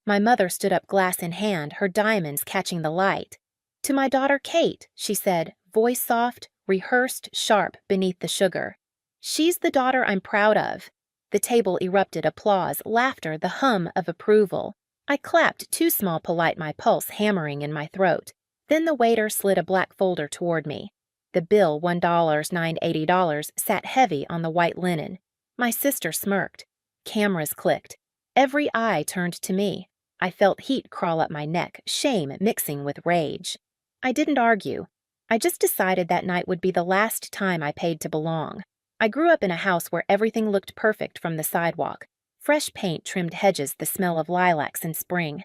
My mother stood up glass in hand, her diamonds catching the light. "To my daughter Kate," she said, voice soft, rehearsed, sharp beneath the sugar. "She's the daughter I'm proud of." The table erupted applause, laughter, the hum of approval. I clapped, too small polite, my pulse hammering in my throat. Then the waiter slid a black folder toward me. The bill, $1.80, sat heavy on the white linen. My sister smirked. Cameras clicked. Every eye turned to me. I felt heat crawl up my neck, shame mixing with rage. I didn't argue. I just decided that night would be the last time I paid to belong. I grew up in a house where everything looked perfect from the sidewalk. Fresh paint trimmed hedges, the smell of lilacs in spring.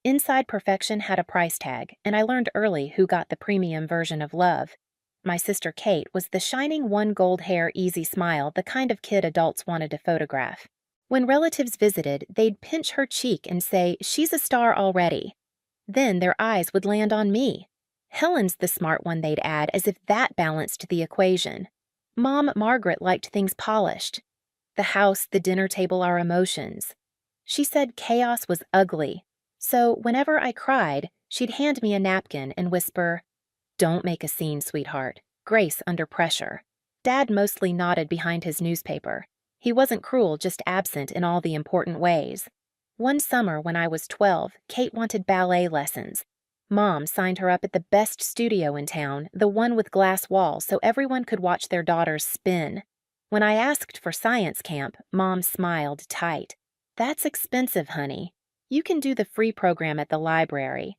Inside perfection had a price tag, and I learned early who got the premium version of love. My sister Kate was the shining one gold hair, easy smile, the kind of kid adults wanted to photograph. When relatives visited, they'd pinch her cheek and say, "She's a star already." Then their eyes would land on me. "Helen's the smart one," they'd add, as if that balanced the equation. Mom Margaret liked things polished. The house, the dinner table, our emotions. She said chaos was ugly. So whenever I cried, she'd hand me a napkin and whisper, "Don't make a scene, sweetheart. Grace under pressure." Dad mostly nodded behind his newspaper. He wasn't cruel, just absent in all the important ways. One summer when I was 12, Kate wanted ballet lessons. Mom signed her up at the best studio in town, the one with glass walls so everyone could watch their daughters spin. When I asked for science camp, Mom smiled tight. "That's expensive, honey. You can do the free program at the library."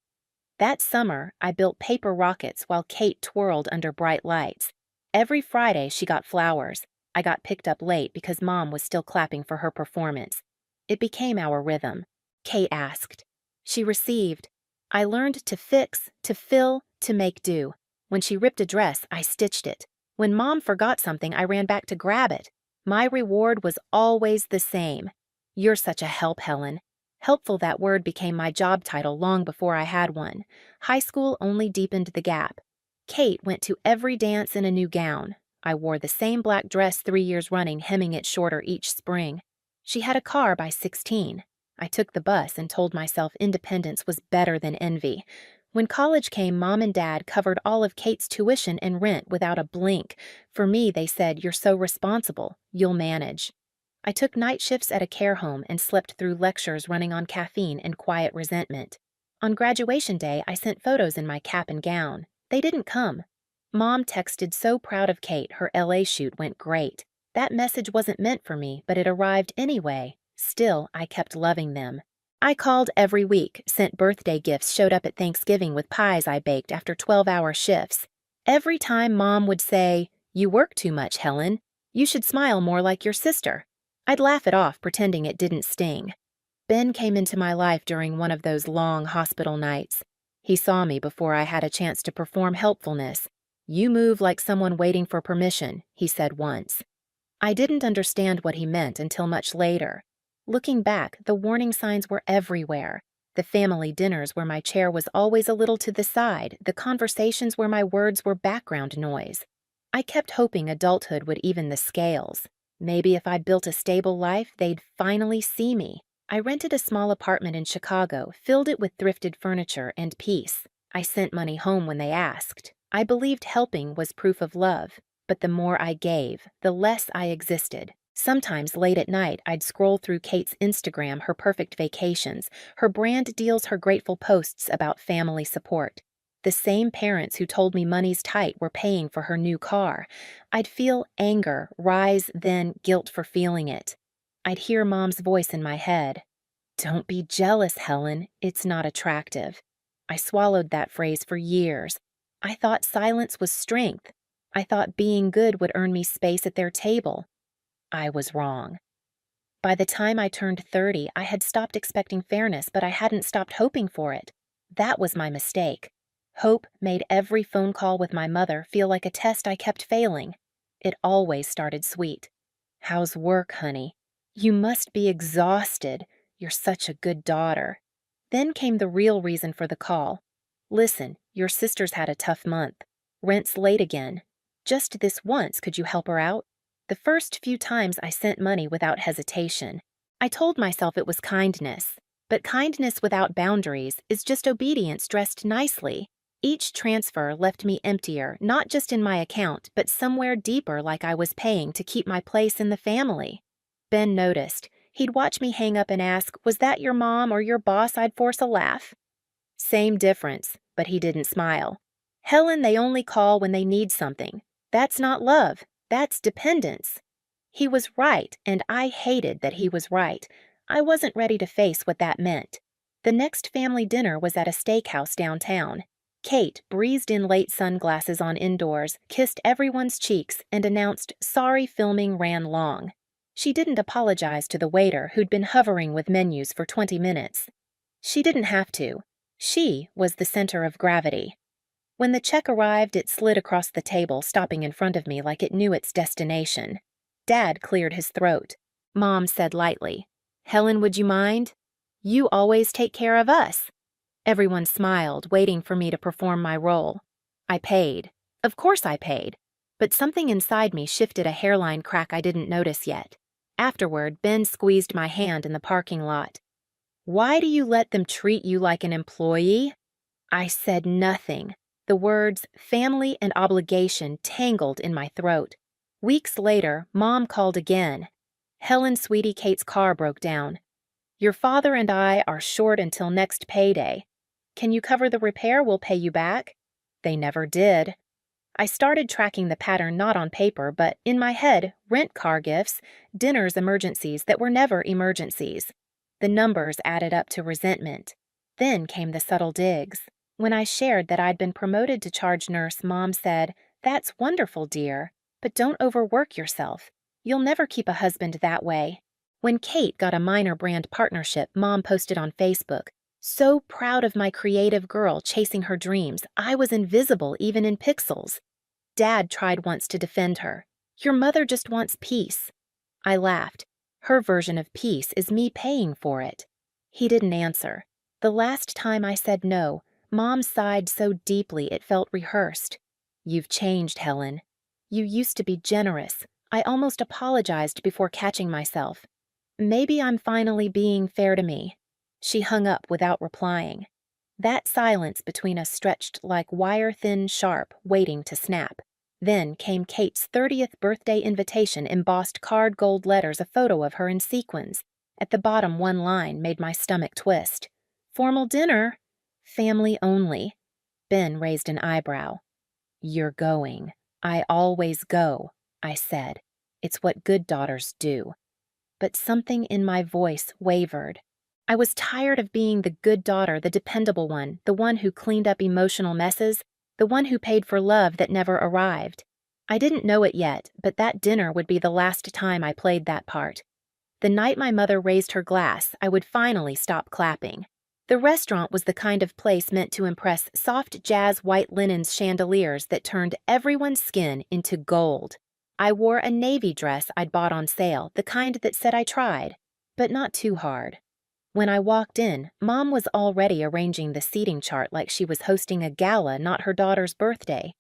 That summer, I built paper rockets while Kate twirled under bright lights. Every Friday, she got flowers. I got picked up late because Mom was still clapping for her performance. It became our rhythm. Kate asked. She received. I learned to fix, to fill, to make do. When she ripped a dress, I stitched it. When Mom forgot something, I ran back to grab it. My reward was always the same. "You're such a help, Helen." Helpful, that word became my job title long before I had one. High school only deepened the gap. Kate went to every dance in a new gown. I wore the same black dress 3 years running, hemming it shorter each spring. She had a car by 16. I took the bus and told myself independence was better than envy. When college came, Mom and Dad covered all of Kate's tuition and rent without a blink. For me, they said, "You're so responsible. You'll manage." I took night shifts at a care home and slept through lectures running on caffeine and quiet resentment. On graduation day, I sent photos in my cap and gown. They didn't come. Mom texted so proud of Kate, her LA shoot went great. That message wasn't meant for me, but it arrived anyway. Still, I kept loving them. I called every week, sent birthday gifts, showed up at Thanksgiving with pies I baked after 12-hour shifts. Every time Mom would say, "You work too much, Helen. You should smile more like your sister." I'd laugh it off, pretending it didn't sting. Ben came into my life during one of those long hospital nights. He saw me before I had a chance to perform helpfulness. "You move like someone waiting for permission," he said once. I didn't understand what he meant until much later. Looking back, the warning signs were everywhere. The family dinners where my chair was always a little to the side, the conversations where my words were background noise. I kept hoping adulthood would even the scales. Maybe if I built a stable life, they'd finally see me. I rented a small apartment in Chicago, filled it with thrifted furniture and peace. I sent money home when they asked. I believed helping was proof of love, but the more I gave, the less I existed. Sometimes late at night, I'd scroll through Kate's Instagram, her perfect vacations, her brand deals, her grateful posts about family support. The same parents who told me money's tight were paying for her new car. I'd feel anger rise, then guilt for feeling it. I'd hear Mom's voice in my head. "Don't be jealous, Helen. It's not attractive." I swallowed that phrase for years. I thought silence was strength. I thought being good would earn me space at their table. I was wrong. By the time I turned 30, I had stopped expecting fairness, but I hadn't stopped hoping for it. That was my mistake. Hope made every phone call with my mother feel like a test I kept failing. It always started sweet. "How's work, honey? You must be exhausted. You're such a good daughter." Then came the real reason for the call. "Listen, your sister's had a tough month. Rent's late again. Just this once, could you help her out?" The first few times I sent money without hesitation. I told myself it was kindness. But kindness without boundaries is just obedience dressed nicely. Each transfer left me emptier, not just in my account, but somewhere deeper, like I was paying to keep my place in the family. Ben noticed. He'd watch me hang up and ask, "Was that your mom or your boss?" I'd force a laugh. Same difference, but he didn't smile. "Helen, they only call when they need something. That's not love, that's dependence." He was right, and I hated that he was right. I wasn't ready to face what that meant. The next family dinner was at a steakhouse downtown. Kate breezed in late sunglasses on indoors, kissed everyone's cheeks, and announced sorry filming ran long. She didn't apologize to the waiter who'd been hovering with menus for 20 minutes. She didn't have to. She was the center of gravity. When the check arrived, it slid across the table, stopping in front of me like it knew its destination. Dad cleared his throat. Mom said lightly, "Helen, would you mind? You always take care of us." Everyone smiled, waiting for me to perform my role. I paid. Of course I paid. But something inside me shifted a hairline crack I didn't notice yet. Afterward, Ben squeezed my hand in the parking lot. "Why do you let them treat you like an employee?" I said nothing. The words family and obligation tangled in my throat. Weeks later, Mom called again. "Helen, sweetie, Kate's car broke down. Your father and I are short until next payday. Can you cover the repair? We'll pay you back." They never did. I started tracking the pattern not on paper, but in my head, rent car gifts, dinners emergencies that were never emergencies. The numbers added up to resentment. Then came the subtle digs. When I shared that I'd been promoted to charge nurse, Mom said, "That's wonderful, dear, but don't overwork yourself. You'll never keep a husband that way." When Kate got a minor brand partnership, Mom posted on Facebook, "So proud of my creative girl chasing her dreams. I was invisible even in pixels." Dad tried once to defend her. "Your mother just wants peace." I laughed. Her version of peace is me paying for it. He didn't answer. The last time I said no, Mom sighed so deeply it felt rehearsed. "You've changed, Helen. You used to be generous." I almost apologized before catching myself. "Maybe I'm finally being fair to me." She hung up without replying. That silence between us stretched like wire-thin sharp, waiting to snap. Then came Kate's 30th birthday invitation, embossed card gold letters, a photo of her in sequins. At the bottom, one line made my stomach twist. "Formal dinner. Family only." Ben raised an eyebrow. "You're going." "I always go," I said. "It's what good daughters do." But something in my voice wavered. I was tired of being the good daughter, the dependable one, the one who cleaned up emotional messes, the one who paid for love that never arrived. I didn't know it yet, but that dinner would be the last time I played that part. The night my mother raised her glass, I would finally stop clapping. The restaurant was the kind of place meant to impress soft jazz white linens chandeliers that turned everyone's skin into gold. I wore a navy dress I'd bought on sale, the kind that said I tried, but not too hard. When I walked in, Mom was already arranging the seating chart like she was hosting a gala, not her daughter's birthday.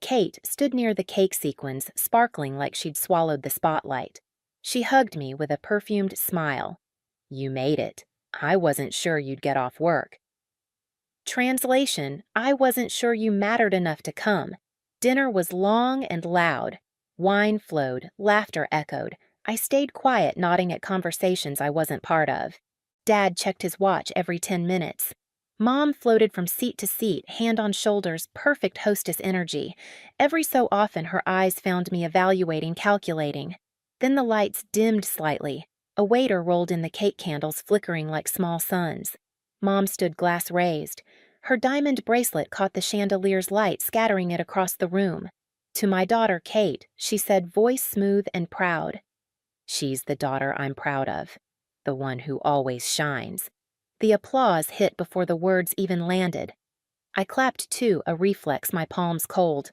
Kate stood near the cake sequins, sparkling like she'd swallowed the spotlight. She hugged me with a perfumed smile. "You made it. I wasn't sure you'd get off work." Translation, I wasn't sure you mattered enough to come. Dinner was long and loud. Wine flowed, laughter echoed. I stayed quiet, nodding at conversations I wasn't part of. Dad checked his watch every 10 minutes. Mom floated from seat to seat, hand on shoulders, perfect hostess energy. Every so often her eyes found me evaluating, calculating. Then the lights dimmed slightly. A waiter rolled in the cake candles, flickering like small suns. Mom stood glass raised. Her diamond bracelet caught the chandelier's light, scattering it across the room. To my daughter, Kate, she said, voice smooth and proud, "She's the daughter I'm proud of, the one who always shines." The applause hit before the words even landed. I clapped too, a reflex, my palms cold.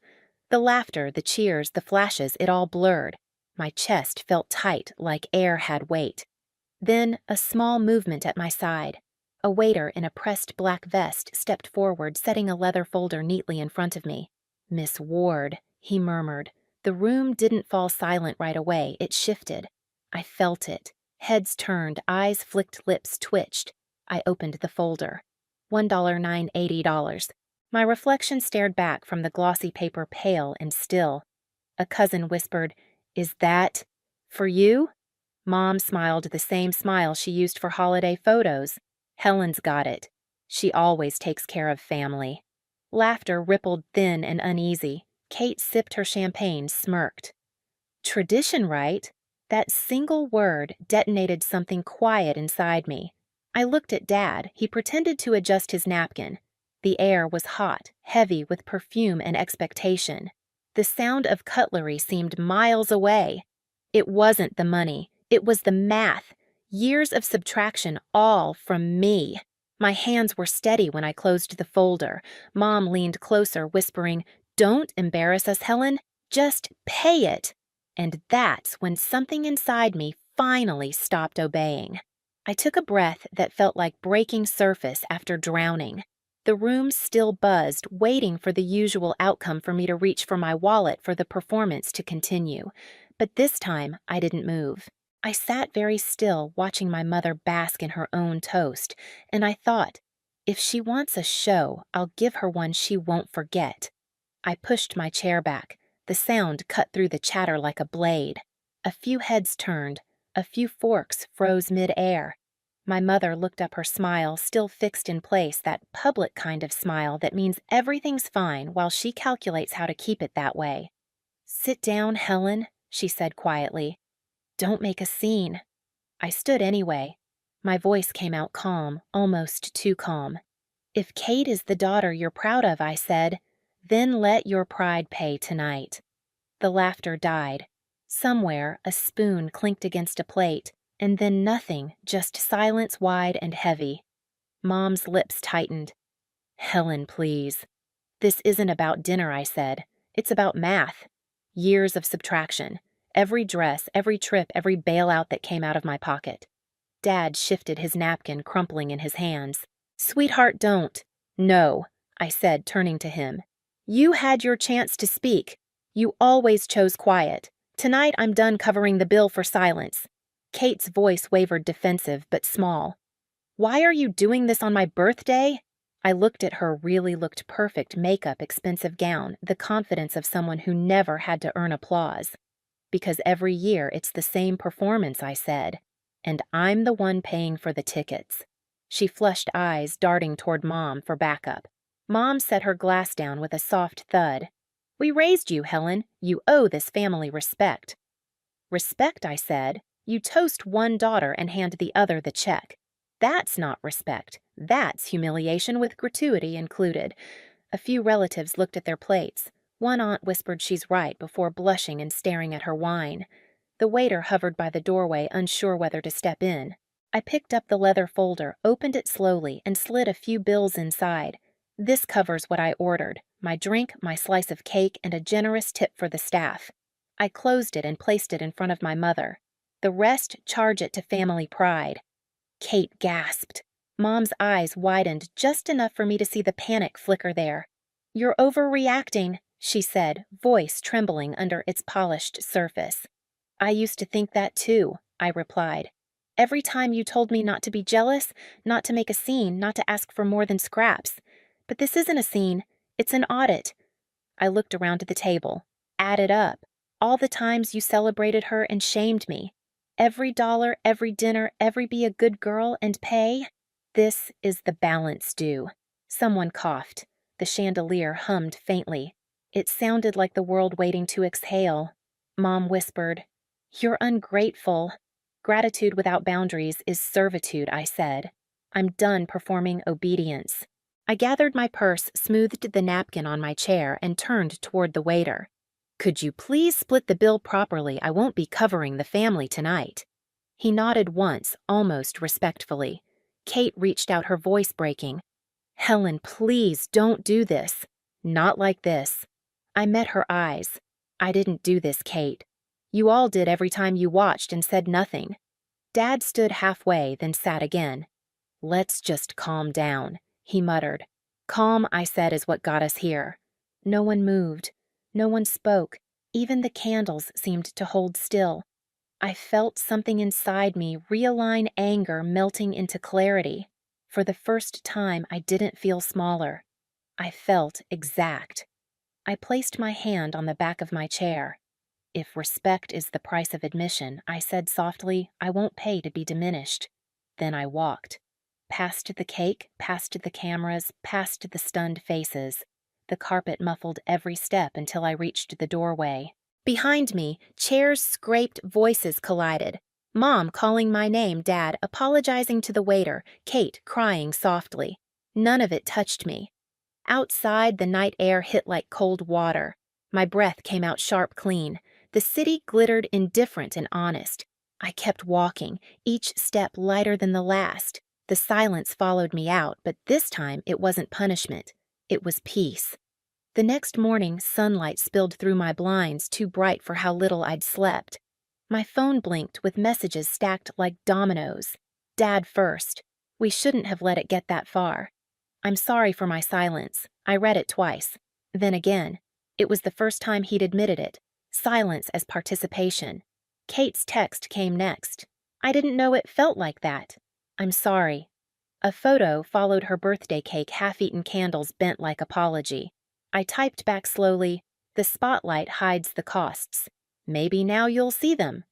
The laughter, the cheers, the flashes, it all blurred. My chest felt tight, like air had weight. Then a small movement at my side. A waiter in a pressed black vest stepped forward, setting a leather folder neatly in front of me. "Miss Ward," he murmured. The room didn't fall silent right away, it shifted. I felt it. Heads turned, eyes flicked, lips twitched. I opened the folder. $1.980. My reflection stared back from the glossy paper, pale and still. A cousin whispered, "Is that for you?" Mom smiled the same smile she used for holiday photos. "Helen's got it. She always takes care of family." Laughter rippled thin and uneasy. Kate sipped her champagne, smirked. Tradition, right? That single word detonated something quiet inside me. I looked at Dad. He pretended to adjust his napkin. The air was hot, heavy with perfume and expectation. The sound of cutlery seemed miles away. It wasn't the money. It was the math. Years of subtraction, all from me. My hands were steady when I closed the folder. Mom leaned closer, whispering, "Don't embarrass us, Helen. Just pay it." And that's when something inside me finally stopped obeying. I took a breath that felt like breaking surface after drowning. The room still buzzed, waiting for the usual outcome for me to reach for my wallet for the performance to continue. But this time, I didn't move. I sat very still, watching my mother bask in her own toast, and I thought, if she wants a show, I'll give her one she won't forget. I pushed my chair back. The sound cut through the chatter like a blade. A few heads turned. A few forks froze mid-air. My mother looked up, her smile still fixed in place, that public kind of smile that means everything's fine while she calculates how to keep it that way. "Sit down, Helen," she said quietly. "Don't make a scene." I stood anyway. My voice came out calm, almost too calm. "If Kate is the daughter you're proud of," I said, "then let your pride pay tonight." The laughter died. Somewhere, a spoon clinked against a plate, and then nothing, just silence wide and heavy. Mom's lips tightened. "Helen, please." "This isn't about dinner," I said. "It's about math. Years of subtraction. Every dress, every trip, every bailout that came out of my pocket." Dad shifted his napkin, crumpling in his hands. "Sweetheart, don't." "No," I said, turning to him. "You had your chance to speak. You always chose quiet. Tonight I'm done covering the bill for silence." Kate's voice wavered, defensive but small. "Why are you doing this on my birthday?" I looked at her, really looked perfect, makeup, expensive gown, the confidence of someone who never had to earn applause. "Because every year it's the same performance," I said. "And I'm the one paying for the tickets." She flushed eyes, darting toward Mom for backup. Mom set her glass down with a soft thud. "We raised you, Helen. You owe this family respect." "Respect," I said. "You toast one daughter and hand the other the check. That's not respect. That's humiliation with gratuity included." A few relatives looked at their plates. One aunt whispered she's right before blushing and staring at her wine. The waiter hovered by the doorway, unsure whether to step in. I picked up the leather folder, opened it slowly, and slid a few bills inside. "This covers what I ordered: my drink, my slice of cake, and a generous tip for the staff." I closed it and placed it in front of my mother. "The rest, charge it to family pride." Kate gasped. Mom's eyes widened just enough for me to see the panic flicker there. "You're overreacting," she said, voice trembling under its polished surface. "I used to think that too," I replied. "Every time you told me not to be jealous, not to make a scene, not to ask for more than scraps. But this isn't a scene. It's an audit." I looked around at the table. Added up. All the times you celebrated her and shamed me. Every dollar, every dinner, every be a good girl and pay. This is the balance due. Someone coughed. The chandelier hummed faintly. It sounded like the world waiting to exhale. Mom whispered, "You're ungrateful." "Gratitude without boundaries is servitude," I said. "I'm done performing obedience." I gathered my purse, smoothed the napkin on my chair, and turned toward the waiter. "Could you please split the bill properly? I won't be covering the family tonight." He nodded once, almost respectfully. Kate reached out, her voice breaking. "Helen, please don't do this." "Not like this." I met her eyes. "I didn't do this, Kate. You all did every time you watched and said nothing." Dad stood halfway, then sat again. "Let's just calm down," he muttered. "Calm," I said, "is what got us here." No one moved. No one spoke. Even the candles seemed to hold still. I felt something inside me realign, anger melting into clarity. For the first time, I didn't feel smaller. I felt exact. I placed my hand on the back of my chair. If respect is the price of admission, I said softly, I won't pay to be diminished. Then I walked. Past the cake, past the cameras, past the stunned faces. The carpet muffled every step until I reached the doorway. Behind me, chairs scraped, voices collided. Mom calling my name, Dad apologizing to the waiter, Kate crying softly. None of it touched me. Outside, the night air hit like cold water. My breath came out sharp clean. The city glittered indifferent and honest. I kept walking, each step lighter than the last. The silence followed me out, but this time it wasn't punishment. It was peace. The next morning, sunlight spilled through my blinds, too bright for how little I'd slept. My phone blinked with messages stacked like dominoes. Dad first. We shouldn't have let it get that far. I'm sorry for my silence. I read it twice. Then again. It was the first time he'd admitted it. Silence as participation. Kate's text came next. I didn't know it felt like that. I'm sorry. A photo followed her birthday cake, half-eaten candles bent like apology. I typed back slowly, the spotlight hides the costs. Maybe now you'll see them.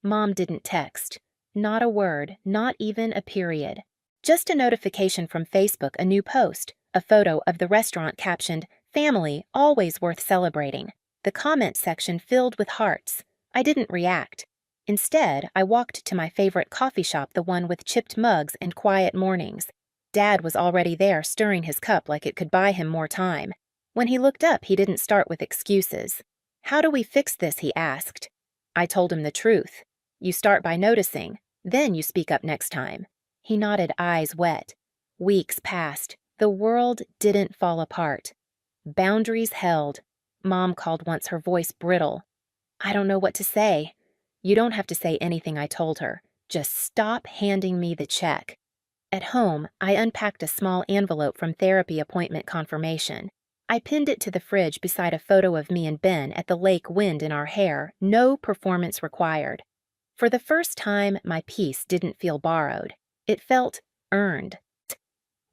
Mom didn't text. Not a word, not even a period. Just a notification from Facebook, a new post, a photo of the restaurant captioned, Family, always worth celebrating. The comment section filled with hearts. I didn't react. Instead, I walked to my favorite coffee shop, the one with chipped mugs and quiet mornings. Dad was already there, stirring his cup like it could buy him more time. When he looked up, he didn't start with excuses. How do we fix this, he asked. I told him the truth. You start by noticing, then you speak up next time. He nodded, eyes wet. Weeks passed. The world didn't fall apart. Boundaries held. Mom called once, her voice brittle. I don't know what to say. You don't have to say anything, I told her. Just stop handing me the check. At home, I unpacked a small envelope from therapy appointment confirmation. I pinned it to the fridge beside a photo of me and Ben at the lake, wind in our hair, no performance required. For the first time, my peace didn't feel borrowed. It felt earned.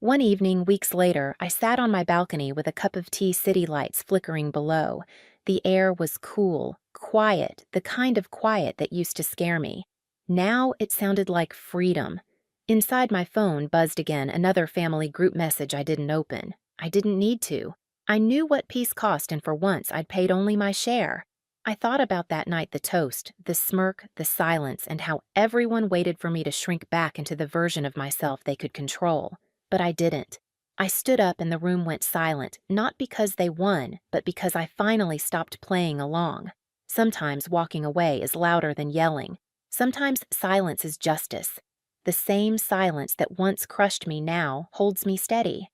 One evening, weeks later, I sat on my balcony with a cup of tea, city lights flickering below. The air was cool, quiet, the kind of quiet that used to scare me. Now it sounded like freedom. Inside my phone buzzed again, another family group message I didn't open. I didn't need to. I knew what peace cost, and for once I'd paid only my share. I thought about that night, the toast, the smirk, the silence, and how everyone waited for me to shrink back into the version of myself they could control. But I didn't. I stood up and the room went silent, not because they won, but because I finally stopped playing along. Sometimes walking away is louder than yelling. Sometimes silence is justice. The same silence that once crushed me now holds me steady.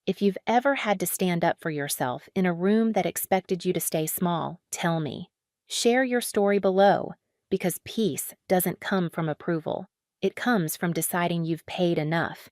If you've ever had to stand up for yourself in a room that expected you to stay small, tell me. Share your story below, because peace doesn't come from approval. It comes from deciding you've paid enough.